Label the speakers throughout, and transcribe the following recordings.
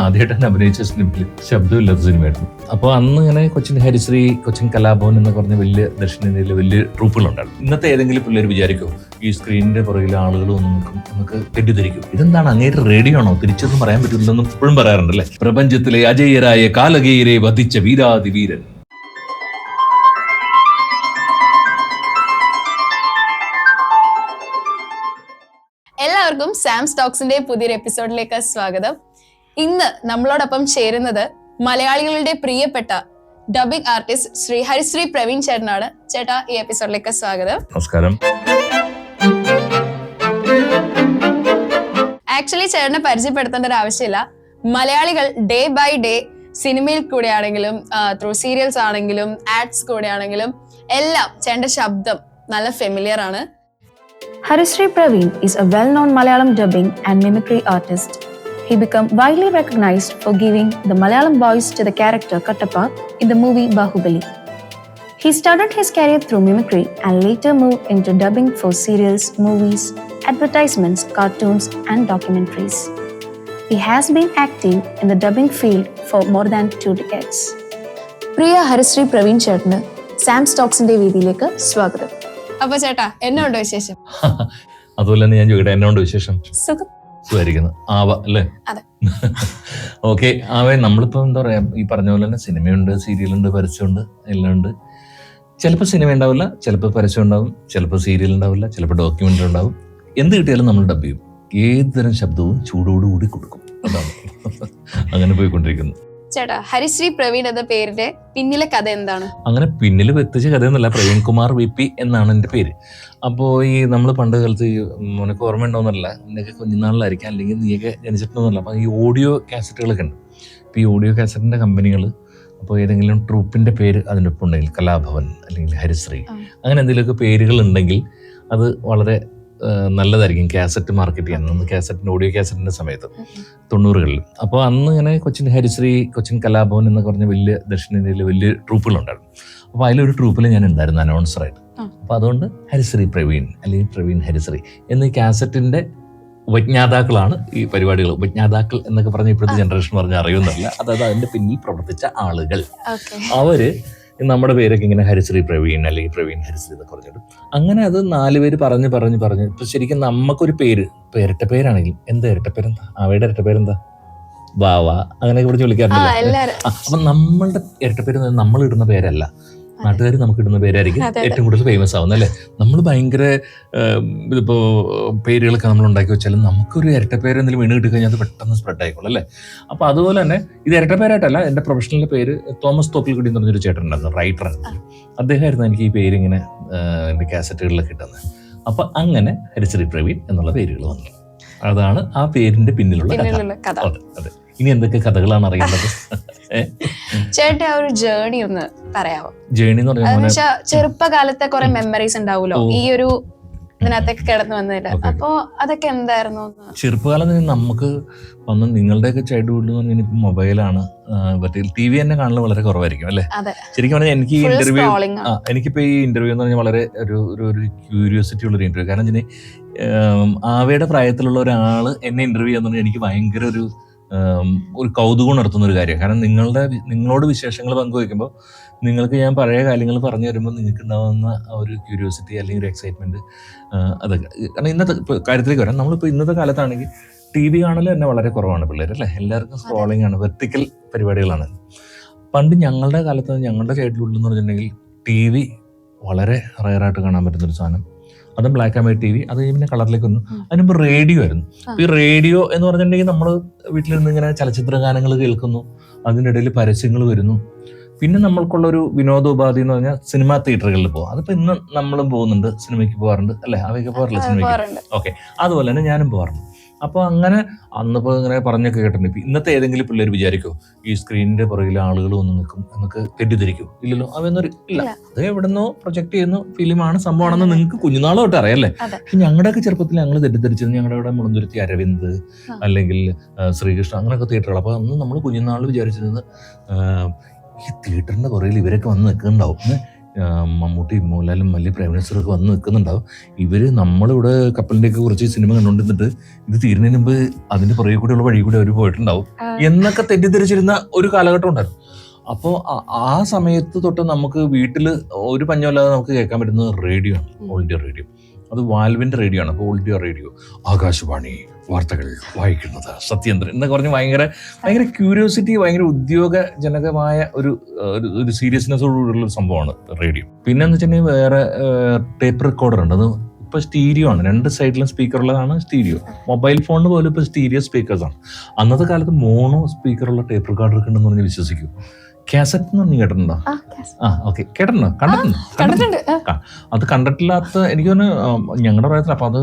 Speaker 1: ആദ്യമായിട്ട് അഭിനയിച്ച സിനിമയിൽ ശബ്ദമില്ലാത്ത സിനിമയായിരുന്നു. അപ്പോൾ അന്ന് ഇങ്ങനെ കൊച്ചിൻ ഹരിശ്രീ, കൊച്ചിൻ കലാഭവൻ എന്ന് പറഞ്ഞ വലിയ ദക്ഷിണേന്ത്യയിലെ വലിയ ട്രൂപ്പുകളുണ്ടായിരുന്നു. ഇന്നത്തെ ഏതെങ്കിലും പിള്ളേർ വിചാരിക്കും ഈ സ്ക്രീനിന്റെ പുറകിലെ ആളുകൾ ഒന്നും നമുക്ക് തെറ്റിദ്ധരിക്കും, ഇതെന്താണ് അങ്ങേറ്റ് റേഡിയോ ആണോ, തിരിച്ചൊന്നും പറയാൻ പറ്റില്ലെന്നും ഇപ്പോഴും പറയാറുണ്ടല്ലേ. പ്രപഞ്ചത്തിലെ അജയ്യരായ കാലകീരെ വധിച്ച വീരാതിവീരൻ.
Speaker 2: എല്ലാവർക്കും സാംസ് ടോക്സിന്റെ പുതിയൊരു എപ്പിസോഡിലേക്ക് സ്വാഗതം. ഇന്ന് നമ്മളോടൊപ്പം ചേരുന്നത് മലയാളികളുടെ പ്രിയപ്പെട്ട ഡബിംഗ് ആർട്ടിസ്റ്റ് ശ്രീ ഹരിശ്രീ പ്രവീൺ ചേട്ടനാണ്. ചേട്ടാ, ഈ എപ്പിസോഡിലേക്ക് സ്വാഗതം.
Speaker 1: നമസ്കാരം.
Speaker 2: ആക്ച്വലി ചേട്ടനെ പരിചയപ്പെടുത്തേണ്ട ഒരു ആവശ്യമില്ല. മലയാളികൾ ഡേ ബൈ ഡേ സിനിമയിൽ കൂടെയാണെങ്കിലും ത്രൂ സീരിയൽസ് ആണെങ്കിലും ആഡ്സ് കൂടെയാണെങ്കിലും എല്ലാം ചേട്ടന്റെ ശബ്ദം നല്ല ഫെമിലിയർ ആണ്.
Speaker 3: Hariശ്രീ Praveen is a well-known Malayalam dubbing and mimicry artist. He became widely recognized for giving the Malayalam voice to the character Kattappa in the movie Bahubali. He started his career through mimicry and later moved into dubbing for serials, movies, advertisements, cartoons, and documentaries. He has been active in the dubbing field for more than 2 decades. പ്രിയ ഹരിശ്രീ പ്രവീൺ ചേട്ടന് സാംസ് ടോക്സിന്റെ വേദിയിലേക്ക് സ്വാഗതം.
Speaker 2: അപ്പൊ ചേട്ടാ, എന്നോണ്ട് വിശേഷം?
Speaker 1: അതുപോലെ തന്നെ ഞാൻ ചോദിക്കട്ടെ, എന്നോണ്ട് വിശേഷം?
Speaker 2: സുഖം.
Speaker 1: സുഖമായിരിക്കുന്നു. ആവ അല്ലേ?
Speaker 2: അതെ.
Speaker 1: ഓക്കെ. ആവേ, നമ്മളിപ്പോ എന്താ പറയാ, ഈ പറഞ്ഞ പോലെ തന്നെ സിനിമയുണ്ട്, സീരിയലുണ്ട്, പരസ്യമുണ്ട്, എല്ലാം ഉണ്ട്. ചിലപ്പോൾ സിനിമ ഉണ്ടാവില്ല, ചിലപ്പോൾ പരസ്യം ഉണ്ടാവും, ചിലപ്പോൾ സീരിയൽ ഉണ്ടാവില്ല, ചിലപ്പോൾ ഡോക്യുമെന്ററി ഉണ്ടാവും. എന്ത് കിട്ടിയാലും നമ്മൾ ഡബ് ചെയ്യും. ഏതുതരം ശബ്ദവും ചൂടോടുകൂടി കൊടുക്കും. അതാണ് അങ്ങനെ പോയിക്കൊണ്ടിരിക്കുന്നു.
Speaker 2: ചേട്ടാ, ഹരിശ്രീ പ്രവീൺ എന്ന പേരിന്റെ പിന്നിലെ കഥ എന്താണ്?
Speaker 1: അങ്ങനെ പിന്നിൽ വ്യക്തിച്ച കഥയൊന്നുമല്ല. പ്രവീൺ കുമാർ VP എന്നാണ് എൻ്റെ പേര്. അപ്പോൾ ഈ നമ്മൾ പണ്ട് കാലത്ത് നിനക്ക് ഓർമ്മ ഉണ്ടോന്നല്ല, നിനക്ക് കുഞ്ഞുനാളിലായിരിക്കാം, അല്ലെങ്കിൽ നീയൊക്കെ ജനിച്ചിട്ടുണ്ടോന്നല്ല. അപ്പോൾ ഈ ഓഡിയോ കാസറ്റുകളൊക്കെ ഉണ്ട്. അപ്പോൾ ഈ ഓഡിയോ കാസറ്റിൻ്റെ കമ്പനികൾ അപ്പോൾ ഏതെങ്കിലും ട്രൂപ്പിൻ്റെ പേര് അതിൻ്റെ ഒപ്പം ഉണ്ടെങ്കിൽ, കലാഭവൻ അല്ലെങ്കിൽ ഹരിശ്രീ, അങ്ങനെ എന്തെങ്കിലുമൊക്കെ പേരുകൾ ഉണ്ടെങ്കിൽ അത് വളരെ നല്ലതായിരിക്കും കാസറ്റ് മാർക്കറ്റ് ചെയ്യാൻ. അന്ന് കാസറ്റിൻ്റെ ഓഡിയോ കാസറ്റിൻ്റെ സമയത്ത് 90കളിൽ. അപ്പോൾ അന്ന് ഇങ്ങനെ കൊച്ചിൻ ഹരിശ്രീ, കൊച്ചിൻ കലാഭവൻ എന്ന് പറഞ്ഞ വലിയ ദക്ഷിണേന്ത്യയിലെ വലിയ ട്രൂപ്പുകളുണ്ടായിരുന്നു. അപ്പോൾ അതിലൊരു ട്രൂപ്പിൽ ഞാൻ ഉണ്ടായിരുന്നു അനൗൺസറായിട്ട്. അപ്പോൾ അതുകൊണ്ട് ഹരിശ്രീ പ്രവീൺ അല്ലെങ്കിൽ പ്രവീൺ ഹരിശ്രീ എന്നീ കാസറ്റിൻ്റെ ഉപജ്ഞാതാക്കളാണ് ഈ പരിപാടികൾ. ഉപജ്ഞാതാക്കൾ എന്നൊക്കെ പറഞ്ഞ ഇപ്പോഴത്തെ ജനറേഷൻ പറഞ്ഞ അറിയുന്നില്ല. അതായത് അതിൻ്റെ പിന്നിൽ പ്രവർത്തിച്ച ആളുകൾ. അവര് നമ്മുടെ പേരൊക്കെ ഇങ്ങനെ ഹരിശ്രീ പ്രവീൺ അല്ലെങ്കിൽ പ്രവീൺ ഹരിശ്രീ എന്നൊക്കെ പറഞ്ഞിട്ട് അങ്ങനെ അത് 4 പേര് പറഞ്ഞ് ഇപ്പൊ ശരിക്കും നമുക്കൊരു പേര്, ഇപ്പൊ ഇരട്ട പേരാണെങ്കിൽ എന്താ ഇരട്ടപ്പേരെന്താ, അവയുടെ ഇരട്ടപ്പേരെന്താ, വാവ, അങ്ങനെയൊക്കെ വിളിച്ച് വിളിക്കാറില്ല. അപ്പൊ നമ്മളുടെ ഇരട്ടപ്പേര് നമ്മൾ ഇടുന്ന പേരല്ല, നാട്ടുകാർ നമുക്ക് ഇടുന്ന പേരായിരിക്കും ഏറ്റവും കൂടുതൽ ഫേമസ് ആവുന്നത്, അല്ലേ? നമ്മൾ ഭയങ്കര ഇതിപ്പോ പേരുകളൊക്കെ നമ്മൾ ഉണ്ടാക്കി വെച്ചാലും നമുക്കൊരു ഇരട്ടപ്പേര് എന്തെങ്കിലും വീണ് കിട്ടിക്കഴിഞ്ഞാൽ അത് പെട്ടെന്ന് സ്പ്രെഡ് ആയിക്കോളും, അല്ലേ? അപ്പൊ അതുപോലെ തന്നെ ഇത് ഇരട്ടപ്പേരായിട്ടല്ല, എൻ്റെ പ്രൊഫഷണൽ പേര് തോമസ് തോപ്പിൽക്കുടി എന്ന് പറഞ്ഞൊരു ചേട്ടൻ ഉണ്ടായിരുന്നു, റൈറ്റർ. അദ്ദേഹമായിരുന്നു എനിക്ക് ഈ പേര് ഇങ്ങനെ എൻ്റെ കാസറ്റുകളിലൊക്കെ കിട്ടുന്നത്. അപ്പൊ അങ്ങനെ ഹരിശ്രീ പ്രവീൺ എന്നുള്ള പേരുകൾ വന്നു. അതാണ് ആ പേരിന്റെ പിന്നിലുള്ള കഥ. അതെ. ഇനി എന്തൊക്കെ കഥകളാണ് അറിയേണ്ടത്?
Speaker 2: ചേട്ടാ, ഒരു ജേർണി ഒന്ന് പറയാമോ?
Speaker 1: ജേർണി എന്ന് പറഞ്ഞാൽ
Speaker 2: ചെറുപ്പകാലത്തെ കുറെ മെമ്മറീസ് ഉണ്ടാവുമല്ലോ ഈ ഒരു ഇതിനകത്തൊക്കെ കിടന്നു വന്നിട്ട്. അപ്പൊ അതൊക്കെ എന്തായിരുന്നു?
Speaker 1: ചെറുപ്പകാലം നമുക്ക് വന്ന് നിങ്ങളുടെയൊക്കെ ചൈൽഡ്ഹുഡ് എന്ന് പറഞ്ഞാൽ ഇപ്പൊ മൊബൈലാണ്, TV തന്നെ കാണൽ വളരെ കുറവായിരിക്കും, അല്ലേ? ശരിക്കും പറഞ്ഞാൽ എനിക്ക് ഈ ഇന്റർവ്യൂ, എനിക്കിപ്പോ ഈ ഇന്റർവ്യൂ എന്ന് പറഞ്ഞാൽ വളരെ ഒരു ക്യൂരിയോസിറ്റി ഉള്ളൊരു ഇന്റർവ്യൂ. കാരണം ആവയുടെ പ്രായത്തിലുള്ള ഒരാള് എന്നെ ഇന്റർവ്യൂ ചെയ്യാന്ന് പറഞ്ഞാൽ എനിക്ക് ഭയങ്കര ഒരു കൗതുകം നടത്തുന്ന ഒരു കാര്യം. കാരണം നിങ്ങളോട് വിശേഷങ്ങൾ പങ്കുവയ്ക്കുമ്പോൾ നിങ്ങൾക്ക് ഞാൻ പഴയ കാര്യങ്ങൾ പറഞ്ഞു തരുമ്പോൾ നിങ്ങൾക്ക് ഉണ്ടാകുന്ന ഒരു ക്യൂരിയോസിറ്റി അല്ലെങ്കിൽ ഒരു എക്സൈറ്റ്മെന്റ്, അതൊക്കെ. കാരണം ഇന്നത്തെ കാര്യത്തിലേക്ക് വരാം. നമ്മളിപ്പോൾ ഇന്നത്തെ കാലത്താണെങ്കിൽ TV കാണൽ തന്നെ വളരെ കുറവാണ് പിള്ളേർ, അല്ലേ? എല്ലാവർക്കും സ്ക്രോളിംഗ് ആണ്, വെർട്ടിക്കൽ പരിപാടികളാണ്. പണ്ട് ഞങ്ങളുടെ കാലത്ത്, ഞങ്ങളുടെ ചൈൽഡ്ഹുഡിൽ എന്ന് പറഞ്ഞിട്ടുണ്ടെങ്കിൽ TV വളരെ റയറായിട്ട് കാണാൻ പറ്റുന്നൊരു സാധനം. അതും ബ്ലാക്ക് ആൻഡ് വൈറ്റ് TV. അത് പിന്നെ കളറിലേക്ക് വന്നു. അതിനുമ്പോൾ റേഡിയോ ആയിരുന്നു. ഈ റേഡിയോ എന്ന് പറഞ്ഞിട്ടുണ്ടെങ്കിൽ നമ്മൾ വീട്ടിലിരുന്ന് ഇങ്ങനെ ചലച്ചിത്ര ഗാനങ്ങൾ കേൾക്കുന്നു, അതിൻ്റെ ഇടയിൽ പരസ്യങ്ങൾ വരുന്നു. പിന്നെ നമ്മൾക്കുള്ളൊരു വിനോദോപാധി എന്ന് പറഞ്ഞാൽ സിനിമാ തിയേറ്ററുകളിൽ പോകും. അതിപ്പോൾ ഇന്ന് നമ്മളും പോകുന്നുണ്ട്, സിനിമയ്ക്ക് പോകാറുണ്ട്, അല്ലേ? അവയൊക്കെ പോകാറില്ല സിനിമയ്ക്ക്? ഓക്കെ. അതുപോലെ തന്നെ ഞാനും പോകാറുണ്ട്. അപ്പോൾ അങ്ങനെ അന്നിപ്പോൾ ഇങ്ങനെ പറഞ്ഞൊക്കെ കേട്ടിട്ടുണ്ട്. ഇന്നത്തെ ഏതെങ്കിലും പിള്ളേർ വിചാരിക്കും ഈ സ്ക്രീനിന്റെ പുറകിലെ ആളുകൾ വന്ന് നിൽക്കും എന്നൊക്കെ തെറ്റിദ്ധരിക്കും? ഇല്ലല്ലോ. അവയൊന്നും ഇല്ല. അത് എവിടെന്നോ പ്രൊജക്ട് ചെയ്യുന്ന ഫിലിമാണ്, സംഭവമാണെന്ന് നിങ്ങൾക്ക് കുഞ്ഞുനാളെ തൊട്ട് അറിയാല്ലേ? പക്ഷെ ഞങ്ങളുടെയൊക്കെ ചെറുപ്പത്തിൽ ഞങ്ങൾ തെറ്റിദ്ധരിച്ചത് ഞങ്ങളുടെ ഇവിടെ മുളന്തുരുത്തി അരവിന്ദ് അല്ലെങ്കിൽ ശ്രീകൃഷ്ണ അങ്ങനെയൊക്കെ തിയേറ്ററുകൾ. അപ്പോൾ അന്ന് നമ്മൾ കുഞ്ഞുനാളിൽ വിചാരിച്ചിരുന്നത് ഈ തിയേറ്ററിന്റെ പുറകിൽ ഇവരൊക്കെ വന്ന് നിൽക്കുന്നുണ്ടാവും. മമ്മൂട്ടി മോഹൻലാലും വലിയ പ്രൈം മിനിസ്റ്ററൊക്കെ വന്ന് നിൽക്കുന്നുണ്ടാവും. ഇവർ നമ്മളിവിടെ കപ്പലിൻ്റെയൊക്കെ കുറച്ച് സിനിമ കണ്ടുകൊണ്ടിരുന്നിട്ട് ഇത് തീരുന്നതിന് മുമ്പ് അതിൻ്റെ പുറകെ കൂടെയുള്ള വഴി കൂടി അവർ പോയിട്ടുണ്ടാവും എന്നൊക്കെ തെറ്റിദ്ധരിച്ചിരുന്ന ഒരു കാലഘട്ടം ഉണ്ടായിരുന്നു. അപ്പോൾ ആ സമയത്ത് തൊട്ട് നമുക്ക് വീട്ടിൽ ഒരു പഞ്ഞമല്ലാതെ നമുക്ക് കേൾക്കാൻ പറ്റുന്നത് റേഡിയോ ആണ്, ഓൾ ഇന്ത്യ റേഡിയോ. അത് വാൽവിൻ്റെ റേഡിയോ ആണ്. അപ്പോൾ ഓൾ ഇന്ത്യ റേഡിയോ, ആകാശവാണി വാർത്തകൾ വായിക്കുന്നത് സത്യേന്ദ്രൻ എന്നൊക്കെ പറഞ്ഞ് ഭയങ്കര ക്യൂരിയോസിറ്റി, ഭയങ്കര ഉദ്യോഗജനകമായ ഒരു സീരിയസ്നെസ്സോടുള്ള ഒരു സംഭവമാണ് റേഡിയോ. പിന്നെ എന്ന് വെച്ചിട്ടുണ്ടെങ്കിൽ വേറെ ടേപ്പ് റെക്കോർഡർ ഉണ്ട്. അത് ഇപ്പോൾ സ്റ്റീരിയോ ആണ്, 2 സൈഡിലും സ്പീക്കറുള്ളതാണ് സ്റ്റീരിയോ. മൊബൈൽ ഫോണിന് പോലും ഇപ്പോൾ സ്റ്റീരിയോ സ്പീക്കേഴ്സാണ്. അന്നത്തെ കാലത്ത് മോണോ സ്പീക്കറുള്ള ടേപ്പ് റെക്കോർഡർ ഉണ്ടെന്ന് പറഞ്ഞ് വിശ്വസിക്കൂ. കാസറ്റ് എന്ന് പറഞ്ഞ് കേട്ടിട്ടുണ്ടോ? ഓക്കെ, കേട്ടിട്ടുണ്ടോ? കണ്ടിട്ടുണ്ട്. അത് കണ്ടിട്ടില്ലാത്ത എനിക്ക് തോന്നുന്നു ഞങ്ങളുടെ പ്രായത്തിൽ. അപ്പം അത്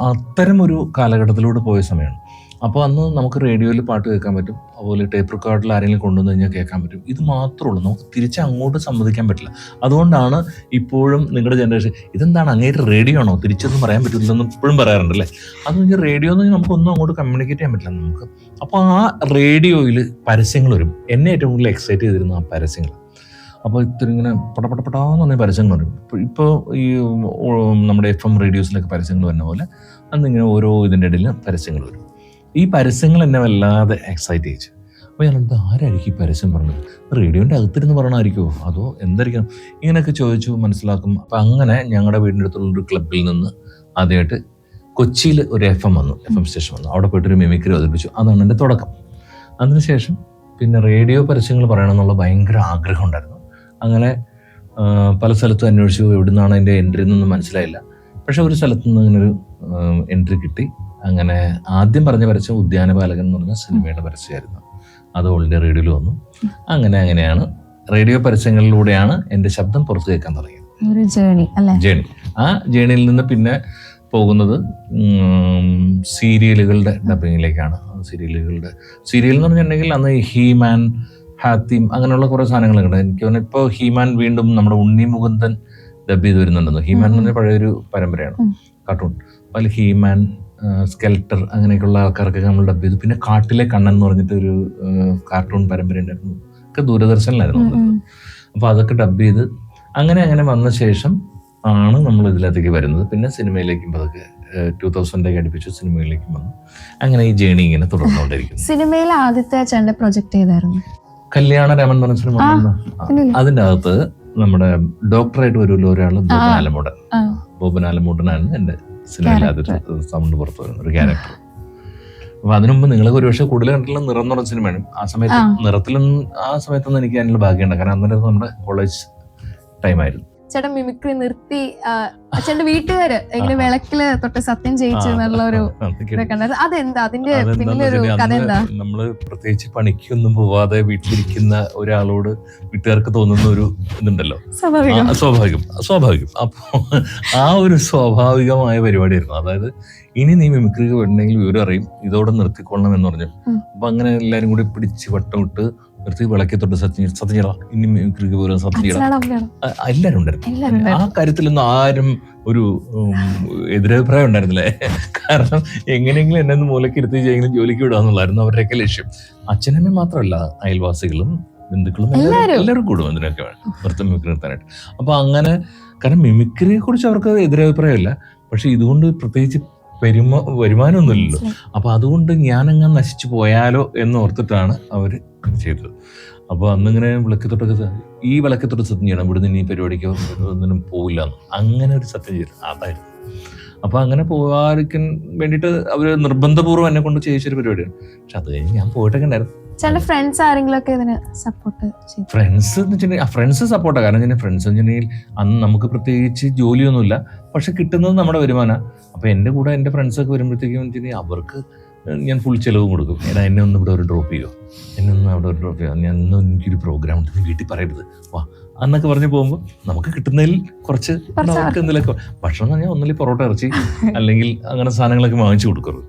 Speaker 1: അത്തരം ഒരു കാലഘട്ടത്തിലൂടെ പോയ സമയമാണ്. അപ്പോൾ അന്ന് നമുക്ക് റേഡിയോയിൽ പാട്ട് കേൾക്കാൻ പറ്റും, അതുപോലെ ടേപ്പ് റെക്കോർഡിൽ ആരെങ്കിലും കൊണ്ടുവന്ന് കഴിഞ്ഞാൽ കേൾക്കാൻ പറ്റും. ഇത് മാത്രമേ ഉള്ളൂ, നമുക്ക് തിരിച്ച് അങ്ങോട്ട് സമ്മതിക്കാൻ പറ്റില്ല. അതുകൊണ്ടാണ് ഇപ്പോഴും നിങ്ങളുടെ ജനറേഷൻ ഇതെന്താണ് അങ്ങേറ്റ് റേഡിയോ ആണോ തിരിച്ചൊന്നും പറയാൻ പറ്റില്ലെന്ന് ഇപ്പോഴും പറയാറുണ്ട് അല്ലേ. അത് റേഡിയോ എന്ന് നമുക്കൊന്നും അങ്ങോട്ട് കമ്മ്യൂണിക്കേറ്റ് ചെയ്യാൻ പറ്റില്ല നമുക്ക്. അപ്പോൾ ആ റേഡിയോയിൽ പരസ്യങ്ങൾ വരും. എന്നെ ഏറ്റവും കൂടുതൽ എക്സൈറ്റ് ചെയ്തിരുന്ന ആ പരസ്യങ്ങൾ. അപ്പോൾ ഇത്തിരി ഇങ്ങനെ പടപെട്ടാന്ന് പറഞ്ഞ പരസ്യങ്ങൾ വരും. ഇപ്പോൾ ഈ നമ്മുടെ FM റേഡിയോസിലൊക്കെ പരസ്യങ്ങൾ വരുന്ന പോലെ അന്നിങ്ങനെ ഓരോ ഇതിൻ്റെ ഇടയിൽ പരസ്യങ്ങൾ വരും. ഈ പരസ്യങ്ങൾ എന്നെ വല്ലാതെ എക്സൈറ്റ് ചെയ്യിച്ചു. അപ്പോൾ ഞാനെന്താ ആരായിരിക്കും ഈ പരസ്യം പറഞ്ഞത്? റേഡിയോൻ്റെ അകത്തിരുന്ന് പറയണമായിരിക്കുമോ അതോ എന്തായിരിക്കണം? ഇങ്ങനെയൊക്കെ ചോദിച്ചു മനസ്സിലാക്കും. അപ്പം അങ്ങനെ ഞങ്ങളുടെ വീടിൻ്റെ അടുത്തുള്ളൊരു ക്ലബ്ബിൽ നിന്ന് ആദ്യമായിട്ട് കൊച്ചിയിൽ ഒരു FM വന്നു, FM സ്റ്റേഷൻ വന്നു. അവിടെ പോയിട്ടൊരു മിമിക്രി അവതരിപ്പിച്ചു. അതാണ് എൻ്റെ തുടക്കം. അതിനുശേഷം പിന്നെ റേഡിയോ പരസ്യങ്ങൾ പറയണമെന്നുള്ള ഭയങ്കര ആഗ്രഹം ഉണ്ടായിരുന്നു. അങ്ങനെ പല സ്ഥലത്തും അന്വേഷിച്ചു, എവിടെ നിന്നാണ് അതിൻ്റെ എൻട്രി എന്നൊന്നും മനസ്സിലായില്ല. പക്ഷെ ഒരു സ്ഥലത്ത് നിന്ന് ഇങ്ങനൊരു എൻട്രി കിട്ടി. അങ്ങനെ ആദ്യം പറഞ്ഞ പരസ്യം ഉദ്യാനപാലകൻ എന്ന് പറഞ്ഞ സിനിമയുടെ പരസ്യമായിരുന്നു. അത് ഓൾ ഇന്ത്യ റേഡിയോയിൽ വന്നു. അങ്ങനെയാണ് റേഡിയോ പരസ്യങ്ങളിലൂടെയാണ് എൻ്റെ ശബ്ദം പുറത്ത് കേൾക്കാൻ തുടങ്ങിയത്.
Speaker 3: ഒരു ജേണി.
Speaker 1: ആ ജേണിയിൽ നിന്ന് പിന്നെ പോകുന്നത് സീരിയലുകളുടെ ഡബിങ്ങിലേക്കാണ്. സീരിയൽ എന്ന് പറഞ്ഞിട്ടുണ്ടെങ്കിൽ അന്ന് ഹീമാൻ, ഹാത്തിം അങ്ങനെയുള്ള കുറേ സാധനങ്ങളുണ്ട്. എനിക്ക് തോന്നുന്നു ഇപ്പോൾ ഹീമാൻ വീണ്ടും നമ്മുടെ ഉണ്ണി മുകുന്ദൻ ഡബ് ചെയ്ത് വരുന്നുണ്ടെന്ന്. ഹീമാൻ എന്ന് പറഞ്ഞ പഴയൊരു പരമ്പരയാണ്, കാർട്ടൂൺ. അതിൽ ഹീമാൻ, സ്കെൽട്ടർ അങ്ങനെയൊക്കെയുള്ള ആൾക്കാർക്ക് നമ്മൾ ഡബ് ചെയ്തു. പിന്നെ കാട്ടിലെ കണ്ണൻ എന്ന് പറഞ്ഞിട്ട് ഒരു കാർട്ടൂൺ പരമ്പര ഉണ്ടായിരുന്നു, ഒക്കെ ദൂരദർശനിലായിരുന്നു. അപ്പോൾ അതൊക്കെ ഡബ് ചെയ്ത് അങ്ങനെ വന്ന ശേഷം ആണ് നമ്മൾ ഇതിലേക്ക് വരുന്നത്. പിന്നെ സിനിമയിലേക്കും അതൊക്കെ 2000 അടുപ്പിച്ചു സിനിമയിലേക്കും വന്നു. അങ്ങനെ ഈ ജേണി ഇങ്ങനെ തുടർന്നുകൊണ്ടിരിക്കുന്നു.
Speaker 3: സിനിമയിലെ ആദ്യത്തെ ചേട്ടൻ്റെ പ്രൊജക്ട് ചെയ്തായിരുന്നു
Speaker 1: കല്യാണരാമൻ എന്ന് പറഞ്ഞ സിനിമ. അതിൻ്റെ അകത്ത് നമ്മുടെ ഡോക്ടറായിട്ട് വരുമല്ലോ ഒരാൾ, ബോബൻ ആലമൂടനാണ് എൻ്റെ സിനിമയിൽ ആദ്യത്തെ സൗണ്ട് പുറത്ത് വരുന്ന ഒരു ക്യാരക്ടർ. അപ്പൊ അതിനു മുമ്പ് നിങ്ങൾ ഒരുപക്ഷെ കൂടുതൽ കണ്ടിട്ടുള്ള നിറം എന്ന് പറഞ്ഞ സിനിമയാണ്. ആ സമയത്ത് സമയത്തൊന്നും എനിക്ക് അതിനുള്ള ഭാഗ്യമുണ്ട്, കാരണം അന്നേരം നമ്മുടെ കോളേജ് ടൈമായിരുന്നു.
Speaker 2: ചേട്ടൻ മിമിക്രി നിർത്തി ചേട്ടന്റെ വീട്ടുകാര് എങ്ങനെ വിളക്കില് തൊട്ട് സത്യം ചെയ്യിച്ചു എന്നുള്ള ഒരു അതെന്താ അതിന്റെ പിന്നിലൊരു കഥ എന്താ?
Speaker 1: നമ്മള് പ്രത്യേകിച്ച് പണിക്കൊന്നും പോവാതെ വീട്ടിലിരിക്കുന്ന ഒരാളോട് വീട്ടുകാർക്ക് തോന്നുന്ന ഒരു ഇതുണ്ടല്ലോ, സ്വാഭാവികം. അപ്പൊ ആ ഒരു സ്വാഭാവികമായ പരിപാടിയായിരുന്നു. അതായത് ഇനി നീ മിമിക്രി ഉണ്ടെങ്കിൽ വിവരം അറിയും, ഇതോടെ നിർത്തിക്കൊള്ളണം എന്ന് പറഞ്ഞു. അപ്പൊ അങ്ങനെ എല്ലാരും കൂടി പിടിച്ച് വട്ടമിട്ട് നിർത്തി വിളക്കി തൊട്ട് സത്യം ചെയ്യണം, ഇനി മിമിക്രിക്ക് പോലും സത്യം ചെയ്യണം, എല്ലാവരും ഉണ്ടായിരുന്നു. ആ കാര്യത്തിലൊന്നും ആരും ഒരു എതിരഭിപ്രായം ഉണ്ടായിരുന്നില്ലേ. കാരണം എങ്ങനെയെങ്കിലും എന്നെ മൂലക്കിരുത്തി ചെയ്യെങ്കിലും ജോലിക്ക് വിടുക എന്നുള്ളായിരുന്നു അവരുടെയൊക്കെ ലക്ഷ്യം. അച്ഛനമ്മ മാത്രമല്ല, അയൽവാസികളും ബന്ധുക്കളും എല്ലാവരും കൂടും ഇതിനൊക്കെ മിമിക്രി നിർത്താനായിട്ട്. അപ്പൊ അങ്ങനെ, കാരണം മിമിക്രിയെ കുറിച്ച് അവർക്ക് എതിരഭിപ്രായമില്ല, പക്ഷെ ഇതുകൊണ്ട് പ്രത്യേകിച്ച് വരുമാനമൊന്നുമില്ലല്ലോ. അപ്പൊ അതുകൊണ്ട് ഞാനങ്ങ് നശിച്ചു പോയാലോ എന്ന് ഓർത്തിട്ടാണ് അവര് ചെയ്തത്. അപ്പോൾ അന്നിങ്ങനെ വിളക്കത്തൊട്ടൊക്കെ ഈ വിളക്കത്തൊട്ട് സത്യം ചെയ്യണം, ഇവിടുന്ന് ഇനി പരിപാടിക്കോ ഒന്നിനും പോവില്ല എന്ന് അങ്ങനെ ഒരു സത്യം ചെയ്തു. അതായിരുന്നു. അപ്പൊ അങ്ങനെ പോകാതിരിക്കാൻ വേണ്ടിയിട്ട് അവര് നിർബന്ധപൂർവ്വം എന്നെ കൊണ്ട് ചെയ്യിച്ചൊരു പരിപാടിയാണ്. പക്ഷെ അത് കഴിഞ്ഞ് ഞാൻ പോയിട്ടൊക്കെ ഉണ്ടായിരുന്നു.
Speaker 3: ഫ്രണ്ട്സ് ആരെങ്കിലുമൊക്കെ ഇതിന് സപ്പോർട്ട്?
Speaker 1: ഫ്രണ്ട്സ് എന്ന് വെച്ചിട്ടുണ്ടെങ്കിൽ ഫ്രണ്ട്സ് സപ്പോർട്ടാണ്. കാരണം ഫ്രണ്ട്സ് വെച്ചിട്ടുണ്ടെങ്കിൽ അന്ന് നമുക്ക് പ്രത്യേകിച്ച് ജോലിയൊന്നുമില്ല, പക്ഷെ കിട്ടുന്നത് നമ്മുടെ വരുമാനം. അപ്പൊ എൻ്റെ കൂടെ എൻ്റെ ഫ്രണ്ട്സൊക്കെ വരുമ്പോഴത്തേക്കും വെച്ചിട്ടുണ്ടെങ്കിൽ അവർക്ക് ഞാൻ ഫുൾ ചിലവ് കൊടുക്കും. എടാ എന്നെ ഒന്ന് ഇവിടെ ഒരു ഡ്രോപ്പ് ചെയ്യുമോ, എന്നെ ഒന്ന് അവിടെ ഒരു ഡ്രോപ്പ് ചെയ്യുമോ, ഞാൻ ഇന്ന് എനിക്കൊരു പ്രോഗ്രാം ഉണ്ട്, നീ വീട്ടിൽ പറയരുത് വാ എന്നൊക്കെ പറഞ്ഞ് പോകുമ്പോൾ നമുക്ക് കിട്ടുന്നതിൽ കുറച്ച് അവർക്ക് എന്തെങ്കിലുമൊക്കെ ഭക്ഷണം എന്ന് പറഞ്ഞാൽ ഒന്നില്ലെങ്കിൽ പൊറോട്ട ഇറച്ചി അല്ലെങ്കിൽ അങ്ങനെ സാധനങ്ങളൊക്കെ വാങ്ങിച്ചു കൊടുക്കരുത്.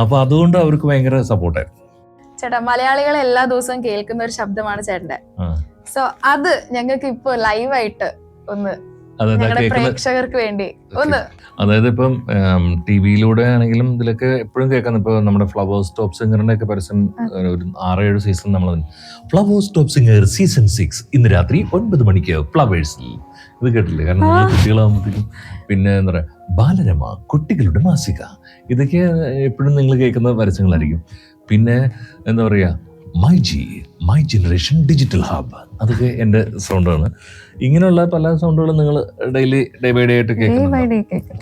Speaker 1: അപ്പൊ അതുകൊണ്ട് അവർക്ക് ഭയങ്കര സപ്പോർട്ടായിരുന്നു.
Speaker 2: ചേട്ടാ, മലയാളികൾ എല്ലാ ദിവസവും കേൾക്കുന്ന ഒരു ശബ്ദമാണ് ചേട്ടന്റെ. സോ അത് ഞങ്ങൾക്ക് ഇപ്പൊ ലൈവായിട്ട് ഒന്ന്
Speaker 1: അതായത്
Speaker 2: ഞങ്ങളുടെ
Speaker 1: കേൾക്കുന്ന
Speaker 2: പ്രേക്ഷകർക്ക് വേണ്ടി ഒന്ന്.
Speaker 1: അതായത് ഇപ്പം ടി വിയിലൂടെ ആണെങ്കിലും ഇതിലൊക്കെ എപ്പോഴും കേൾക്കുന്നത് ഇപ്പൊ നമ്മുടെ ഫ്ലവേഴ്സ് ടോപ്പ് സിംഗറിന്റെ ഒക്കെ പരസ്യം ഒരു 6-7 സീസൺ നമ്മൾ ഫ്ലവേഴ്സ് ടോപ്പ് സിംഗർ സീസൺ 6 ഇന്ന് രാത്രി 9 മണിക്ക് ഫ്ലവേഴ്സിൽ. ഇത് കേട്ടില്ലേ? കാരണം നിങ്ങൾ കുട്ടികളാകുമ്പോഴത്തേക്കും പിന്നെ എന്താ പറയാ ബാലരമ കുട്ടികളുടെ മാസിക, ഇതൊക്കെ എപ്പോഴും നിങ്ങൾ കേൾക്കുന്ന പരസ്യങ്ങളായിരിക്കും. പിന്നെ എന്താ പറയാ മൈ ജനറേഷൻ ഡിജിറ്റൽ ഹബ്, അതൊക്കെ എൻ്റെ സൗണ്ടാണ്. ഇങ്ങനെയുള്ള പല സൗണ്ടുകളും നിങ്ങൾ ഡെയിലി ഡേ ബൈ ഡേ ആയിട്ട്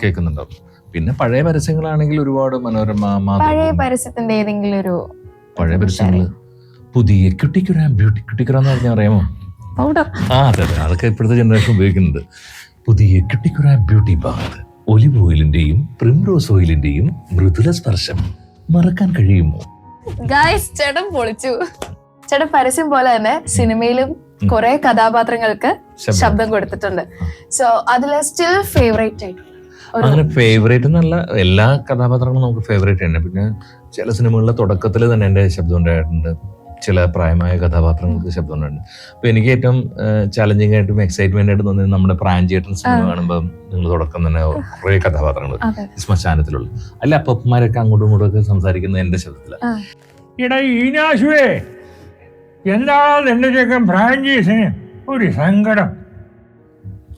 Speaker 1: കേൾക്കുന്നുണ്ടാവും. പിന്നെ പഴയ പരസ്യങ്ങളാണെങ്കിൽ ഒരുപാട് മനോരമ,
Speaker 2: പഴയ പരസ്യത്തിന്റെ ഏതെങ്കിലും ഒരു
Speaker 1: പഴയ പരസ്യങ്ങള് പുതിയ കുട്ടിക്കുറ എന്ന് പറഞ്ഞാൽ അറിയാമോ?
Speaker 2: പൗഡർ.
Speaker 1: അതെ, അതൊക്കെ ഇപ്പോഴത്തെ ജനറേഷൻ ഉപയോഗിക്കുന്നുണ്ട്. പുതിയ കുട്ടിക്കുറ ബ്യൂട്ടി ബാത്ത്, ഒലിവ് ഓയിലിന്റെയും പ്രിംറോസ് ഓയിലിന്റെയും മൃദുല സ്പർശം മറക്കാൻ കഴിയുമോ?
Speaker 2: ഗായ്സ്, ചേട്ടൻ പൊളിച്ചു. ചേട്ടൻ പരസ്യം പോലെ തന്നെ സിനിമയിലും കുറെ കഥാപാത്രങ്ങൾക്ക് ശബ്ദം കൊടുത്തിട്ടുണ്ട്. സോ അതിൽ സ്റ്റിൽ ഫേവറേറ്റ് ആയിട്ട്
Speaker 1: അങ്ങനെ ഫേവറേറ്റ് എന്നല്ല, എല്ലാ കഥാപാത്രങ്ങളും നമുക്ക് ഫേവറേറ്റ് തന്നെ. പിന്നെ ചില സിനിമകളിലെ തുടക്കത്തിൽ തന്നെ എൻ്റെ ശബ്ദം ഉണ്ടായിട്ടുണ്ട്, ചില പ്രായമായ കഥാപാത്രങ്ങൾക്ക് ശബ്ദം ഉണ്ടായിട്ടുണ്ട്. അപ്പൊ എനിക്ക് ഏറ്റവും ചാലഞ്ചിങ് ആയിട്ടും എക്സൈറ്റ്മെന്റ് ആയിട്ട് തോന്നിയത് നമ്മുടെ പ്രാഞ്ചേട്ടൻ സിനിമ കാണുമ്പോൾ നിങ്ങൾ തുടക്കം തന്നെ കുറെ കഥാപാത്രങ്ങൾ ശ്മശാനത്തിലുള്ള അല്ല അപ്പന്മാരൊക്കെ അങ്ങോട്ടും ഇങ്ങോട്ടും ഒക്കെ സംസാരിക്കുന്നത് എൻ്റെ ശബ്ദത്തിലാണ്.
Speaker 4: എടാ ഈനാശുവേ, എന്താണ് എന്റെ ചെക്കൻ ഫ്രാഞ്ചൈസിന് ഒരു സങ്കടം?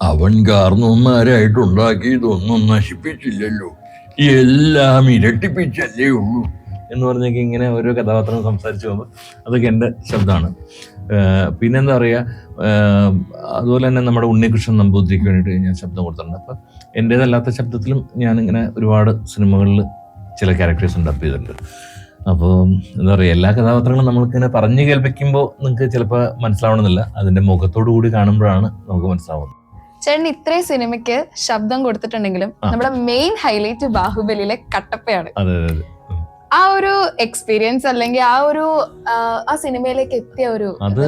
Speaker 5: അവൻ കാരണവന്മാരായിട്ടുണ്ടാക്കിയതൊന്നും നശിപ്പിച്ചില്ലല്ലോ, എല്ലാം ഇരട്ടിപ്പിച്ചല്ലേ ഉള്ളൂ
Speaker 1: എന്ന് പറഞ്ഞെങ്കിൽ ഇങ്ങനെ ഓരോ കഥാപാത്രം സംസാരിച്ചു പോകുമ്പോൾ അതൊക്കെ എൻ്റെ ശബ്ദമാണ്. പിന്നെന്താ പറയുക, അതുപോലെ തന്നെ നമ്മുടെ ഉണ്ണികൃഷ്ണൻ നമ്പൂതിരിക്ക് വേണ്ടിയിട്ട് ഞാൻ ശബ്ദം കൊടുത്തിട്ടുണ്ട്. അപ്പം എൻ്റേതല്ലാത്ത ശബ്ദത്തിലും ഞാനിങ്ങനെ ഒരുപാട് സിനിമകളിൽ ചില ക്യാരക്ടേഴ്സ് ഡബ് ചെയ്തിട്ടുണ്ട്. അപ്പോൾ എന്താ പറയുക, എല്ലാ കഥാപാത്രങ്ങളും നമ്മൾക്കിങ്ങനെ പറഞ്ഞു കേൾപ്പിക്കുമ്പോൾ നിങ്ങൾക്ക് ചിലപ്പോൾ മനസ്സിലാവണമെന്നില്ല, അതിൻ്റെ മുഖത്തോടു കൂടി കാണുമ്പോഴാണ് നമുക്ക് മനസ്സിലാവുന്നത്.
Speaker 2: ചേട്ടൻ ഇത്രയും സിനിമയ്ക്ക് ശബ്ദം കൊടുത്തിട്ടുണ്ടെങ്കിലും നമ്മുടെ മെയിൻ ഹൈലൈറ്റ് ബാഹുബലിയിലെ കട്ടപ്പയാണ്.
Speaker 1: അതെ അതെ അതെ.
Speaker 2: ആ ഒരു എക്സ്പീരിയൻസ് അല്ലെങ്കിൽ ആ സിനിമയിലേക്ക് എത്തിയ ഒരു
Speaker 1: അത്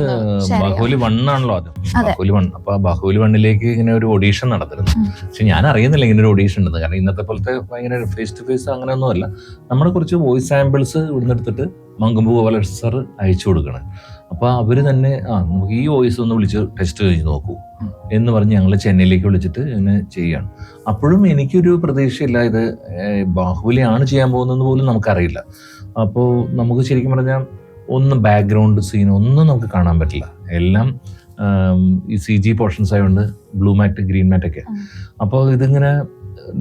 Speaker 1: ബാഹുബലി 1 ആണല്ലോ അത്, ബാഹുബലി 1. അപ്പൊ ബാഹുബലി 1 ഇങ്ങനെ ഒരു ഓഡീഷൻ നടത്തിരുന്നു. പക്ഷെ ഞാൻ അറിയുന്നില്ല ഇങ്ങനെ ഒരു ഓഡീഷൻ ഉണ്ടെന്ന്. കാരണം ഇന്നത്തെ പോലത്തെ ഭയങ്കര ഫേസ് ടു ഫേസ് അങ്ങനെയൊന്നും അല്ല. നമ്മുടെ കുറച്ച് വോയിസ് സാമ്പിൾസ് ഇവിടുന്ന് എടുത്തിട്ട് മങ്കൊമ്പ് ഗോപാലകൃഷ്ണൻ സാർ അയച്ചു കൊടുക്കണം. അപ്പൊ അവര് തന്നെ നമുക്ക് ഈ വോയിസ് ഒന്ന് വിളിച്ച് ടെസ്റ്റ് ചെയ്ത് നോക്കൂ എന്ന് പറഞ്ഞ് ഞങ്ങൾ ചെന്നൈയിലേക്ക് വിളിച്ചിട്ട് ഇങ്ങനെ ചെയ്യാണ്. അപ്പോഴും എനിക്കൊരു പ്രതീക്ഷയില്ല, ഇത് ബാഹുബലിയാണ് ചെയ്യാൻ പോകുന്നത് പോലും നമുക്കറിയില്ല. അപ്പോൾ നമുക്ക് ശരിക്കും പറഞ്ഞാൽ ഒന്നും ബാക്ക്ഗ്രൗണ്ട് സീൻ ഒന്നും നമുക്ക് കാണാൻ പറ്റില്ല. എല്ലാം ഈ CG പോർഷൻസ് ആയതുകൊണ്ട് ബ്ലൂ മാറ്റ് ഗ്രീൻ മാറ്റ് ഒക്കെ. അപ്പോൾ ഇതിങ്ങനെ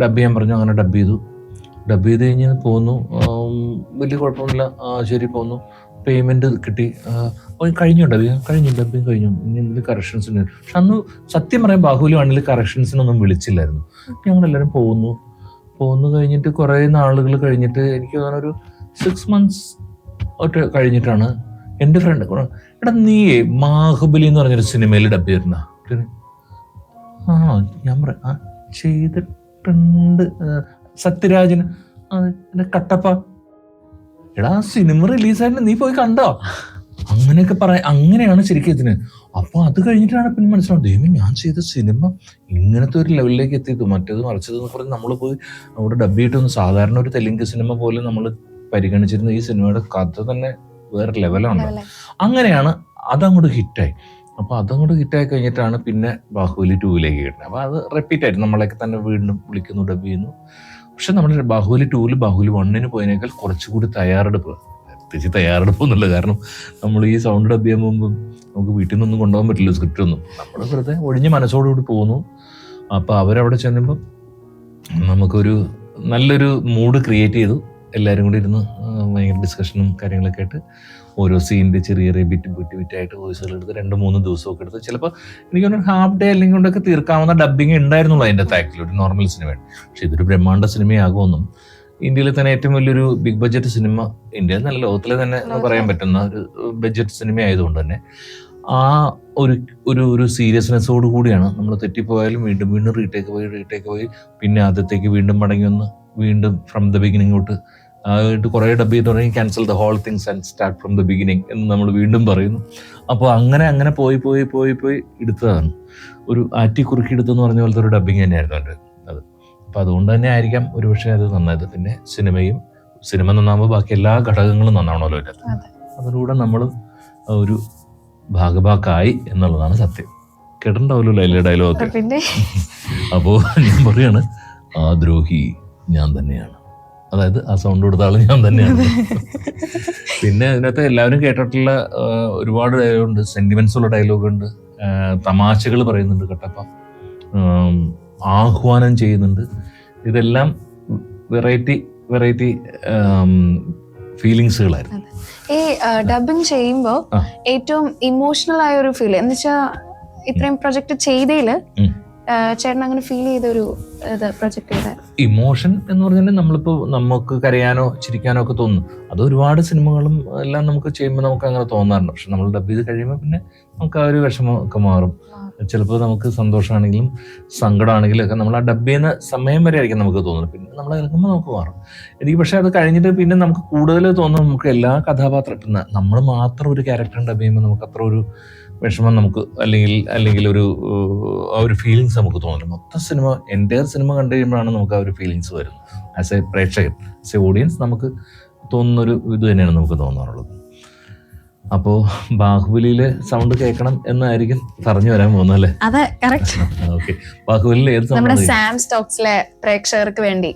Speaker 1: ഡബ് ചെയ്യാൻ പറഞ്ഞു, അങ്ങനെ ഡബ് ചെയ്ത് കഴിഞ്ഞ് പോന്നു. വലിയ കുഴപ്പമൊന്നുമില്ല, ശരി പോന്നു. പേയ്മെന്റ് കിട്ടി, കഴിഞ്ഞു ഡബിങ് കഴിഞ്ഞു. ഇനി എന്തെങ്കിലും കറക്ഷൻസ് ഉണ്ട്. പക്ഷെ അന്ന് സത്യം പറയാൻ ബാഹുബലി 1 കറക്ഷൻസിനൊന്നും വിളിച്ചില്ലായിരുന്നു. ഞങ്ങളെല്ലാവരും പോന്നു കഴിഞ്ഞിട്ട് കുറേ നാളുകൾ കഴിഞ്ഞിട്ട് എനിക്ക് തോന്നുന്ന ഒരു 6 months ഒറ്റ കഴിഞ്ഞിട്ടാണ് എൻ്റെ ഫ്രണ്ട് എടാ നീ ബാഹുബലി എന്ന് പറഞ്ഞൊരു സിനിമയിൽ ഡബ് ചെയ്തിരുന്ന ഞാൻ പറയാം ചെയ്തിട്ടുണ്ട് സത്യരാജന് കട്ടപ്പ. എടാ സിനിമ റിലീസായിട്ട് നീ പോയി കണ്ടോ? അങ്ങനെയൊക്കെ അങ്ങനെയാണ് ശരിക്കും ഇതിന്. അപ്പൊ അത് കഴിഞ്ഞിട്ടാണ് പിന്നെ മനസ്സിലാവും, ദൈവം ഞാൻ ചെയ്ത സിനിമ ഇങ്ങനത്തെ ഒരു ലെവലിലേക്ക് എത്തിയത്, മറ്റേത് മറിച്ചത് എന്ന് പറഞ്ഞ് നമ്മൾ പോയി അവിടെ ഡബ് ചെയ്തിട്ടൊന്നും സാധാരണ ഒരു തെലുങ്ക് സിനിമ പോലെ നമ്മൾ പരിഗണിച്ചിരുന്ന ഈ സിനിമയുടെ കഥ തന്നെ വേറെ ലെവലാണ്. അങ്ങനെയാണ് അതങ്ങോട്ട് ഹിറ്റായി. അപ്പൊ അതങ്ങോട്ട് ഹിറ്റായി കഴിഞ്ഞിട്ടാണ് പിന്നെ ബാഹുബലി 2 കിട്ടുന്നത്. അപ്പൊ അത് റിപ്പീറ്റ് ആയിട്ട് നമ്മളൊക്കെ തന്നെ വീണ്ടും വിളിക്കുന്നു, ഡബ് ചെയ്യുന്നു. പക്ഷെ നമ്മുടെ ബാഹുബലി 2 ബാഹുബലി 1 പോയതിനേക്കാൾ കുറച്ചുകൂടി തയ്യാറെടുപ്പൊന്നുമില്ല. കാരണം നമ്മൾ ഈ സൗണ്ട് ഡബ് ചെയ്യാൻ പോകുമ്പോൾ നമുക്ക് വീട്ടിൽ നിന്നൊന്നും കൊണ്ടുപോകാൻ പറ്റില്ല സ്ക്രിപ്റ്റ് ഒന്നും. നമ്മൾ വെറുതെ ഒഴിഞ്ഞ മനസ്സോടുകൂടി പോകുന്നു. അപ്പോൾ അവരവിടെ ചെല്ലുമ്പോൾ നമുക്കൊരു നല്ലൊരു മൂഡ് ക്രിയേറ്റ് ചെയ്തു. എല്ലാവരും കൂടി ഇരുന്ന് ഭയങ്കര ഡിസ്കഷനും കാര്യങ്ങളൊക്കെ ആയിട്ട് ഓരോ സീനിൻ്റെ ചെറിയ ബിറ്റായിട്ട് വോയിസുകൾ എടുത്ത് 2-3 ദിവസമൊക്കെ എടുത്ത് ചിലപ്പോൾ എനിക്ക് തോന്നുന്നു ഹാഫ് ഡേ അല്ലെങ്കിൽ കൊണ്ടൊക്കെ തീർക്കാവുന്ന ഡബ്ബിങ് ഉണ്ടായിരുന്നുള്ളൂ അതിൻ്റെ ആക്ച്വലി ഒരു നോർമൽ സിനിമയാണ്. പക്ഷെ ഇതൊരു ബ്രഹ്മാണ്ഡ സിനിമയാകുമെന്നും ഇന്ത്യയിലെ തന്നെ ഏറ്റവും വലിയൊരു ബിഗ് ബഡ്ജറ്റ് സിനിമ, ഇന്ത്യയിൽ നല്ല ലോകത്തിലെ തന്നെ പറയാൻ പറ്റുന്ന ഒരു ബഡ്ജറ്റ് സിനിമ ആയതുകൊണ്ട് തന്നെ ആ ഒരു സീരിയസ്നെസ്സോട് കൂടിയാണ് നമ്മൾ തെറ്റിപ്പോയാലും വീണ്ടും റീടേക്ക് പോയി പിന്നെ ആദ്യത്തേക്ക് വീണ്ടും മടങ്ങി വന്ന് വീണ്ടും ഫ്രം ദ ബിഗിനിങ്ങോട്ട് ആയിട്ട് കുറേ ഡബ് ചെയ്ത് തുടങ്ങി cancel the whole things and start from the beginning എന്ന് നമ്മൾ വീണ്ടും പറയുന്നു. അപ്പോൾ അങ്ങനെ പോയി എടുത്തതാണ്. ഒരു ആറ്റിക്കുറുക്കി എടുത്തെന്ന് പറഞ്ഞ പോലത്തെ ഒരു ഡബിങ് തന്നെയായിരുന്നു എൻ്റെ അത്. അപ്പം അതുകൊണ്ട് തന്നെ ആയിരിക്കാം ഒരുപക്ഷെ അത് നന്നായത്. പിന്നെ സിനിമ നന്നാകുമ്പോൾ ബാക്കി എല്ലാ ഘടകങ്ങളും നന്നാവണമല്ലോ അതിനകത്ത്. അതിലൂടെ നമ്മൾ ഒരു ഭാഗഭാക്കായി എന്നുള്ളതാണ് സത്യം. കേട്ടിട്ടുണ്ടാവല്ലോ അതിലെ ഡയലോഗൊക്കെ.
Speaker 2: പിന്നെ
Speaker 1: അപ്പോൾ ഞാൻ പറയാണ്, ആ ദ്രോഹി ഞാൻ തന്നെയാണ്, അതായത് ആ സൗണ്ട് കൊടുത്ത ആള് ഞാൻ തന്നെയാണ്. പിന്നെ അതിനകത്ത് എല്ലാവരും കേട്ടിട്ടുള്ള ഒരുപാട് ഡയലോഗുണ്ട്, സെന്റിമെന്റ്സ് ഉള്ള ഡയലോഗുണ്ട്, തമാശകൾ പറയുന്നുണ്ട് കട്ടപ്പ, ആഹ്വാനം ചെയ്യുന്നുണ്ട്. ഇതെല്ലാം വെറൈറ്റി ഫീലിങ്സുകളായിരുന്നു.
Speaker 2: ഈ ഡബിങ് ചെയ്യുമ്പോ ഏറ്റവും ഇമോഷണൽ ആയ ഒരു ഫീൽ എന്ന് വെച്ചാ ഇത്രയും പ്രൊജക്ട് ചെയ്തേല് ചേട്ടൻ അങ്ങനെ ഫീൽ ചെയ്ത ഒരു പ്രൊജക്ട് ചെയ്ത
Speaker 1: ഇമോഷൻ എന്ന് പറഞ്ഞാൽ നമ്മളിപ്പോൾ നമുക്ക് കരയാനോ ചിരിക്കാനോ ഒക്കെ തോന്നും. അത് ഒരുപാട് സിനിമകളും എല്ലാം നമുക്ക് ചെയ്യുമ്പോൾ നമുക്ക് അങ്ങനെ തോന്നാറുണ്ട്. പക്ഷെ നമ്മൾ ഡബ് ചെയ്ത് കഴിയുമ്പോൾ പിന്നെ നമുക്ക് ആ ഒരു വിഷമം ഒക്കെ മാറും. ചിലപ്പോൾ നമുക്ക് സന്തോഷമാണെങ്കിലും സങ്കടമാണെങ്കിലും ഒക്കെ നമ്മൾ ആ ഡബ് ചെയ്യുന്ന സമയം വരെ ആയിരിക്കും നമുക്ക് തോന്നുന്നത്. പിന്നെ നമ്മൾ ഇറങ്ങുമ്പോൾ നമുക്ക് മാറും. എനിക്ക് പക്ഷെ അത് കഴിഞ്ഞിട്ട് പിന്നെ നമുക്ക് കൂടുതൽ തോന്നുന്നത് നമുക്ക് എല്ലാ കഥാപാത്രം നമ്മൾ മാത്രം ഒരു ക്യാരക്ടർ ഡബ് ചെയ്യുമ്പോൾ നമുക്ക് അത്ര ഒരു വിഷമം നമുക്ക് അല്ലെങ്കിൽ ഒരു ആ ഒരു ഫീലിങ്സ് നമുക്ക് തോന്നില്ല. മൊത്തം സിനിമ എൻ്റയർ സിനിമ കണ്ടു കഴിയുമ്പോഴാണ് നമുക്ക് ആ ഒരു ഫീലിങ്സ് വരുന്നത്. ആസ് എ പ്രേക്ഷകൻ, ആസ് എ ഓഡിയൻസ് നമുക്ക് തോന്നുന്നൊരു ഇത് തന്നെയാണ് നമുക്ക് തോന്നാറുള്ളത്. അപ്പോൾ ബാഹുബലിയിലെ സൗണ്ട് കേൾക്കണം എന്നായിരിക്കും പറഞ്ഞു വരാൻ പോകുന്നത് അല്ലേ?
Speaker 2: അതെ, കറക്റ്റ്.
Speaker 1: ഓക്കെ, ബാഹുബലിയിൽ ഏത്
Speaker 2: നമ്മുടെ സാം സ്റ്റോക്സിലെ പ്രേക്ഷകർക്ക് വേണ്ടി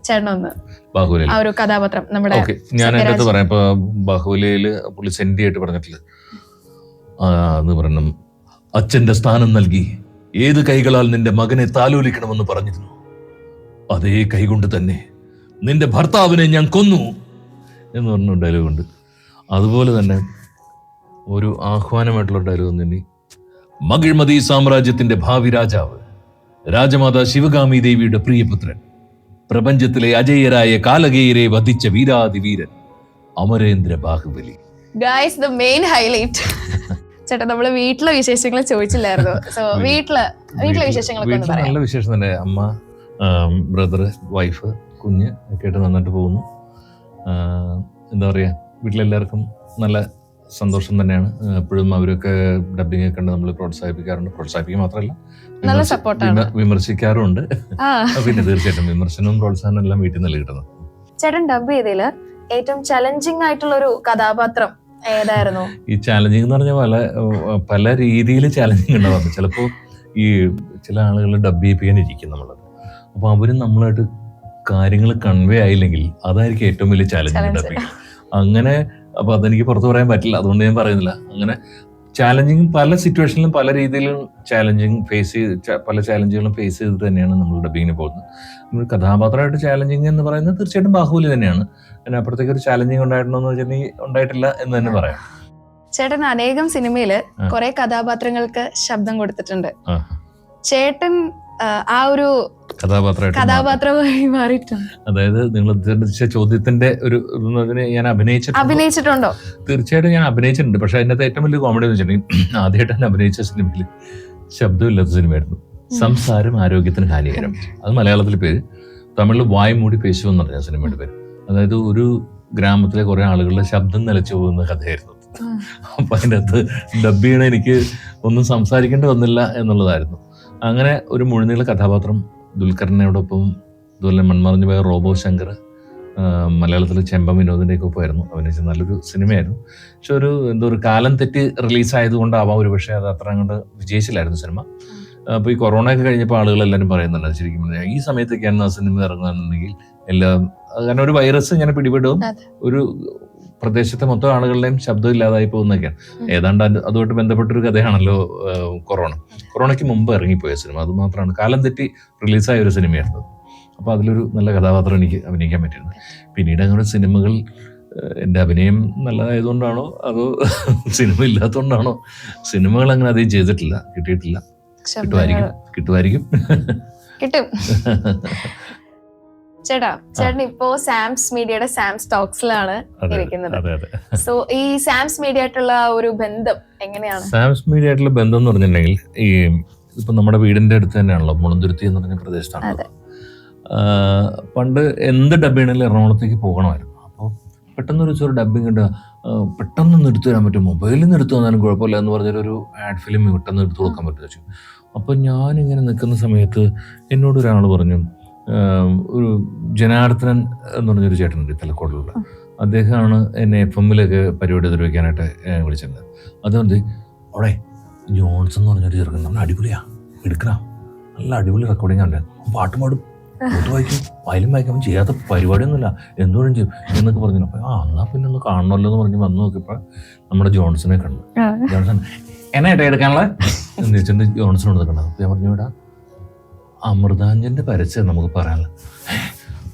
Speaker 2: ചേട്ടനൊന്ന്
Speaker 1: ബാഹുബലി
Speaker 2: ആ ഒരു കഥാപാത്രം നമ്മുടെ.
Speaker 1: ഓക്കെ, ഞാൻ എൻ്റെ അടുത്ത് പറയാം. ഇപ്പൊ ബാഹുബലിയിൽ പുള്ളി സെൻഡി ആയിട്ട് പറഞ്ഞിട്ടില്ല എന്ന് പറഞ്ഞു, അച്ഛന്റെ സ്ഥാനം നൽകി ഏത് കൈകളാൽ നിന്റെ മകനെ താലോലിക്കണമെന്ന് പറഞ്ഞിരുന്നു, അതേ കൈകൊണ്ട് തന്നെ നിന്റെ ഭർത്താവിനെ ഞാൻ കൊന്നു എന്ന് പറഞ്ഞ ഡയലോഗുണ്ട്. അതുപോലെ തന്നെ ഒരു ആഹ്വാനമായിട്ടുള്ള ഡയലോഗ് തന്നെ, മകിഴ്മതി സാമ്രാജ്യത്തിന്റെ ഭാവി രാജാവ്, രാജമാതാ ശിവഗാമി ദേവിയുടെ പ്രിയപുത്രൻ, പ്രപഞ്ചത്തിലെ അജയ്യരായ കാലകേയരെ വധിച്ച വീരാതിവീരൻ Amarendra Baahubali.
Speaker 2: Guys, the main highlight. ചേട്ടാ, നമ്മള് വീട്ടിലെ വിശേഷങ്ങൾ ചോദിച്ചില്ലായിരുന്നു. സോ വീട്ടിലെ വിശേഷങ്ങളൊക്കെ
Speaker 1: നല്ല വിശേഷം തന്നെ. അമ്മ, ബ്രദർ, വൈഫ്, കുഞ്ഞ് ഒക്കെ ആയിട്ട് നന്നായിട്ട് പോകുന്നു. എന്താ പറയാ, വീട്ടിലെല്ലാവർക്കും നല്ല സന്തോഷം തന്നെയാണ്. എപ്പോഴും അവരൊക്കെ ഡബിങ് ഒക്കെ കണ്ട് നമ്മൾ പ്രോത്സാഹിപ്പിക്കാറുണ്ട്. പ്രോത്സാഹിപ്പിക്കുക മാത്രമല്ല,
Speaker 2: നല്ല സപ്പോർട്ടാണ്,
Speaker 1: വിമർശിക്കാറുണ്ട്. പിന്നെ തീർച്ചയായിട്ടും വിമർശനവും പ്രോത്സാഹനം എല്ലാം വീട്ടിൽ നിന്ന് കിട്ടുന്നത്.
Speaker 2: ചേട്ടൻ ഡബ് ചെയ്തതില് ഏറ്റവും ചലഞ്ചിങ് ആയിട്ടുള്ള ഒരു കഥാപാത്രം ഏതായിരുന്നു?
Speaker 1: ഈ ചാലഞ്ചിങ് എന്ന് പറഞ്ഞാൽ പല രീതിയിൽ ചാലഞ്ചിങ് ഉണ്ടാവാറുണ്ട്. ചിലപ്പോൾ ഈ ചില ആളുകൾ ഡബ് ചെയ്യിപ്പിക്കാനിരിക്കും നമ്മളത്. അപ്പോൾ അവര് നമ്മളായിട്ട് കാര്യങ്ങൾ കൺവേ ആയില്ലെങ്കിൽ അതായിരിക്കും ഏറ്റവും വലിയ ചാലഞ്ചിങ് ഡബിങ്. അങ്ങനെ അപ്പൊ അതെനിക്ക് പുറത്ത് പറയാൻ പറ്റില്ല, അതുകൊണ്ട് ഞാൻ പറയുന്നില്ല. അങ്ങനെ ചാലഞ്ചിങ് പല സിറ്റുവേഷനിലും പല രീതിയിലും പല ചാലഞ്ചുകളും ഫേസ് ചെയ്തിട്ട് തന്നെയാണ് നമ്മൾ ഡബിങ്ങിന് പോകുന്നത്. നമ്മൾ കഥാപാത്രമായിട്ട് ചാലഞ്ചിങ് എന്ന് പറയുന്നത് തീർച്ചയായിട്ടും ബാഹുബലി തന്നെയാണ്. പിന്നെ അപ്പുറത്തേക്ക് ഒരു ചാലഞ്ചിങ് ഉണ്ടായിട്ടുണ്ടോ എന്ന് വെച്ചിട്ടുണ്ടെങ്കിൽ ഉണ്ടായിട്ടില്ല എന്ന് തന്നെ പറയാം.
Speaker 2: ചേട്ടൻ അനേകം സിനിമയില് കുറെ കഥാപാത്രങ്ങൾക്ക് ശബ്ദം കൊടുത്തിട്ടുണ്ട്. ചേട്ടൻ ആ ഒരു കഥാപാത്രമായി മാറിയിട്ടുണ്ട്.
Speaker 1: അതായത് നിങ്ങൾ ഉദ്ദേശിച്ച ചോദ്യത്തിന്റെ ഒരു ഞാൻ അഭിനയിച്ചിട്ടുണ്ടോ? തീർച്ചയായിട്ടും ഞാൻ അഭിനയിച്ചിട്ടുണ്ട്. പക്ഷെ അതിനകത്ത് ഏറ്റവും വലിയ കോമഡി എന്ന് വെച്ചിട്ടുണ്ടെങ്കിൽ ആദ്യമായിട്ട് തന്നെ അഭിനയിച്ച സിനിമയിൽ ശബ്ദമില്ലാത്ത സിനിമയായിരുന്നു സംസാരം ആരോഗ്യത്തിന് ഹാനികരം. അത് മലയാളത്തിലെ പേര്, തമിഴിൽ വായ്മൂടി പേശു എന്ന് പറഞ്ഞ സിനിമയുടെ പേര്. അതായത് ഒരു ഗ്രാമത്തിലെ കുറെ ആളുകളുടെ ശബ്ദം നിലച്ചു പോകുന്ന കഥയായിരുന്നു. അപ്പൊ അതിൻ്റെ അകത്ത് ഡബ് ചെയ്യണ എനിക്ക് ഒന്നും സംസാരിക്കേണ്ടി വന്നില്ല എന്നുള്ളതായിരുന്നു. അങ്ങനെ ഒരു മുഴുനീള കഥാപാത്രം ദുൽഖറിനോടൊപ്പം, അതുപോലെ മൺമറഞ്ഞു പോയ റോബോ ശങ്കർ, മലയാളത്തിൽ ചെമ്പ വിനോദിൻ്റെ ഒക്കെ ഒപ്പമായിരുന്നു അഭിനയിച്ച നല്ലൊരു സിനിമയായിരുന്നു. പക്ഷെ ഒരു കാലം തെറ്റി റിലീസായതുകൊണ്ടാവാം ഒരു പക്ഷേ അത് അത്ര അങ്ങോട്ട് വിജയിച്ചില്ലായിരുന്നു സിനിമ. അപ്പോൾ ഈ കൊറോണ ഒക്കെ കഴിഞ്ഞപ്പോൾ ആളുകളെല്ലാവരും പറയുന്നുണ്ട് ശരിക്കും പറഞ്ഞാൽ ഈ സമയത്തൊക്കെയാണ് ആ സിനിമ ഇറങ്ങുകയാണെന്നുണ്ടെങ്കിൽ എല്ലാം, കാരണം ഒരു വൈറസ് ഇങ്ങനെ പിടിപെടും, ഒരു പ്രദേശത്തെ മൊത്തം ആളുകളുടെയും ശബ്ദം ഇല്ലാതായി പോകുന്നൊക്കെയാണ്. ഏതാണ്ട് അതുമായിട്ട് ബന്ധപ്പെട്ടൊരു കഥയാണല്ലോ കൊറോണയ്ക്ക് മുമ്പ് ഇറങ്ങിപ്പോയ സിനിമ. അത് മാത്രമാണ് കാലം തെറ്റി റിലീസായ ഒരു സിനിമയായിരുന്നത്. അപ്പോൾ അതിലൊരു നല്ല കഥാപാത്രം എനിക്ക് അഭിനയിക്കാൻ പറ്റിയിരുന്നു. പിന്നീട് അങ്ങനെ സിനിമകൾ, എൻ്റെ അഭിനയം നല്ലതായതുകൊണ്ടാണോ അതോ സിനിമ ഇല്ലാത്തതുകൊണ്ടാണോ, സിനിമകൾ അങ്ങനെ അധികം ചെയ്തിട്ടില്ല, കിട്ടിയിട്ടില്ല. കിട്ടുമായിരിക്കും.
Speaker 2: ചേട്ടൻ ഇപ്പോ സാംസ് മീഡിയയുടെ സാംസ് ടോക്സിലാണ് ഇരിക്കുന്നത്. സോ ഈ സാംസ് മീഡിയ ആയിട്ടുള്ള ഒരു ബന്ധം എങ്ങനെയാണ്?
Speaker 1: സാംസ് മീഡിയ ആയിട്ടുള്ള ബന്ധം എന്ന് പറഞ്ഞിട്ടുണ്ടെങ്കിൽ ഈ ഇപ്പൊ നമ്മുടെ വീടിന്റെ അടുത്ത് തന്നെയാണല്ലോ മുളന്തുരുത്തി എന്ന് പറഞ്ഞ പ്രദേശത്താണ്. പണ്ട് എന്ത് ഡബ് ചെയ്യണമെങ്കിലും എറണാകുളത്തേക്ക് പോകണമായിരുന്നു. അപ്പോൾ പെട്ടെന്നൊരു ഡബിങ് ഉണ്ട്, പെട്ടെന്ന് എടുത്തു തരാൻ പറ്റും, മൊബൈലിൽ നിന്ന് എടുത്തു തന്നാലും കുഴപ്പമില്ല എന്ന് പറഞ്ഞൊരു ആഡ് ഫിലിം പെട്ടെന്ന് എടുത്തു കൊടുക്കാൻ പറ്റും വെച്ചു. അപ്പോൾ ഞാനിങ്ങനെ നിൽക്കുന്ന സമയത്ത് എന്നോടൊരാൾ പറഞ്ഞു, ഒരു ജനാർദ്ദനൻ എന്ന് പറഞ്ഞൊരു ചേട്ടനുണ്ട് തലക്കോടിലുള്ള, അദ്ദേഹമാണ് എന്നെ FM പരിപാടി നിർവഹിക്കാനായിട്ട് വിളിച്ചിരുന്നത്. അതുകൊണ്ട് അവിടെ ജോൺസൺ എന്ന് പറഞ്ഞൊരു ചെറുക്കൻ നമ്മൾ അടിപൊളിയാ എടുക്കണം, നല്ല അടിപൊളി റെക്കോർഡിംഗ് ഉണ്ട്, പാട്ട് പാടും, പാട്ട് വായിക്കും, വയലും വായിക്കാൻ ചെയ്യാത്ത പരിപാടിയൊന്നുമില്ല, എന്തുകൊണ്ടും ചെയ്യും എന്നൊക്കെ പറഞ്ഞു. അപ്പോൾ എന്നാ പിന്നെ ഒന്ന് കാണണമല്ലോ എന്ന് പറഞ്ഞ് വന്നു നോക്കിയപ്പോൾ നമ്മുടെ ജോൺസനെ കണ്ടു. ജോൺസൺ എന്നെ ഏട്ടാ എടുക്കാനുള്ള എന്ന് ചോദിച്ചിട്ട് ജോൺസണോട് നിൽക്കണം. അപ്പോൾ ഞാൻ പറഞ്ഞു, ഇവിടെ അമൃതാഞ്ജൻ്റെ പരസ്യം നമുക്ക് പറയാനുള്ള.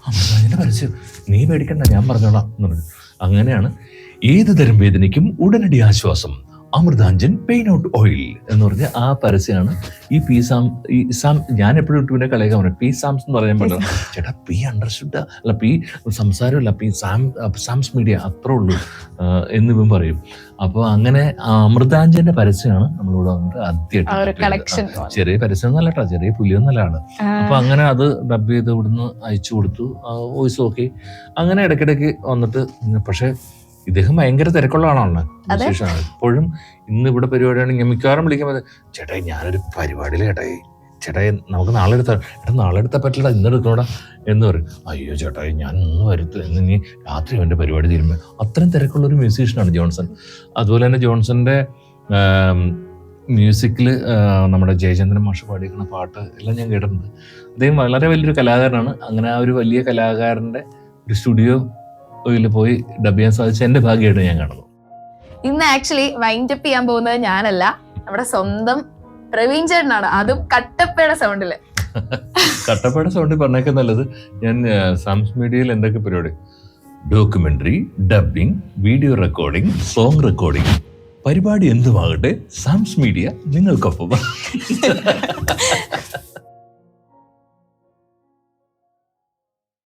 Speaker 1: അമൃതാഞ്ജൻ്റെ പരസ്യം നീ പേടിക്കണ്ട, ഞാൻ പറഞ്ഞോളാം എന്ന് പറഞ്ഞു. അങ്ങനെയാണ് ഏത് തരം വേദനയ്ക്കും ഉടനടി ആശ്വാസം അമൃതാഞ്ജൻ പെയിൻ ഔട്ട് ഓയിൽ എന്ന് പറഞ്ഞ ആ പരസ്യമാണ് ഈ പി സാം. ഈ സാം ഞാൻ എപ്പോഴും ഇട്ടുവിനെ കളിയാക്കാൻ പറഞ്ഞു, പി സാംസ് എന്ന് പറയാൻ പറ്റില്ല ചേട്ടാ, പി അണ്ടർസ്റ്റുഡ് അല്ല, പി സംസാരമല്ല, പി സാംസ് മീഡിയ അത്രേ ഉള്ളൂ എന്നിവൻ പറയും. അപ്പോൾ അങ്ങനെ അമൃതാഞ്ജന്റെ പരസ്യമാണ് നമ്മളിവിടെ വന്നിട്ട് ആദ്യമായിട്ട്. ചെറിയ പരസ്യം ഒന്നല്ല കേട്ടോ, ചെറിയ പുലിയൊന്നല്ലാണ്. അപ്പൊ അങ്ങനെ അത് ഡബ് ചെയ്ത് ഇവിടുന്ന് അയച്ചു കൊടുത്തു, വോയിസ് ഓക്കെ. അങ്ങനെ ഇടയ്ക്കിടയ്ക്ക് വന്നിട്ട്, പക്ഷെ ഇദ്ദേഹം ഭയങ്കര തിരക്കുള്ള ആളാണ്, വിശേഷമാണ്. ഇപ്പോഴും ഇന്ന് ഇവിടെ പരിപാടിയാണെങ്കിൽ മിക്കവാറും വിളിക്കാൻ ചേട്ടായി ഞാനൊരു പരിപാടിയിൽ ചേട്ടായി നമുക്ക് നാളെ എടുത്താൽ നാളെ എടുത്താൽ പറ്റില്ല, ഇന്ന് എടുക്കണോടാ എന്ന് പറയും. അയ്യോ ചേട്ടായി ഞാൻ ഇന്ന് വരുത്തു, ഇനി രാത്രി എൻ്റെ പരിപാടി തീരുമ്പോൾ. അത്രയും തിരക്കുള്ളൊരു മ്യൂസീഷ്യനാണ് ജോൺസൺ. അതുപോലെ തന്നെ ജോൺസന്റെ മ്യൂസിക്കിൽ നമ്മുടെ ജയചന്ദ്രൻ മാഷ് പാടിയിരിക്കുന്ന പാട്ട് എല്ലാം ഞാൻ കേട്ടിട്ടുണ്ട്. അദ്ദേഹം വളരെ വലിയൊരു കലാകാരനാണ്. അങ്ങനെ ആ ഒരു വലിയ കലാകാരൻ്റെ ഒരു സ്റ്റുഡിയോ പോയി ഡബ് ചെയ്യാൻ സാധിച്ച എൻ്റെ ഭാഗ്യമായിട്ട് ഞാൻ കാണുന്നു.
Speaker 2: ഇന്ന് ആക്ച്വലി വൈൻഡ് അപ്പ് ചെയ്യാൻ പോകുന്നത് ഞാനല്ല, നമ്മുടെ സ്വന്തം പ്രവീൺ ചേട്ടനാണ്, അതും കട്ടപ്പയുടെ സൗണ്ടില്.
Speaker 1: കട്ടപ്പയുടെ സൗണ്ടിൽ പറഞ്ഞേക്കാൻ നല്ലത്, ഞാൻ സാംസ് മീഡിയയിൽ എന്തൊക്കെ പരിപാടി, documentary, dubbing, video recording, song recording, പരിപാടി എന്തുമാകട്ടെ സാംസ് മീഡിയ നിങ്ങൾക്കൊപ്പം.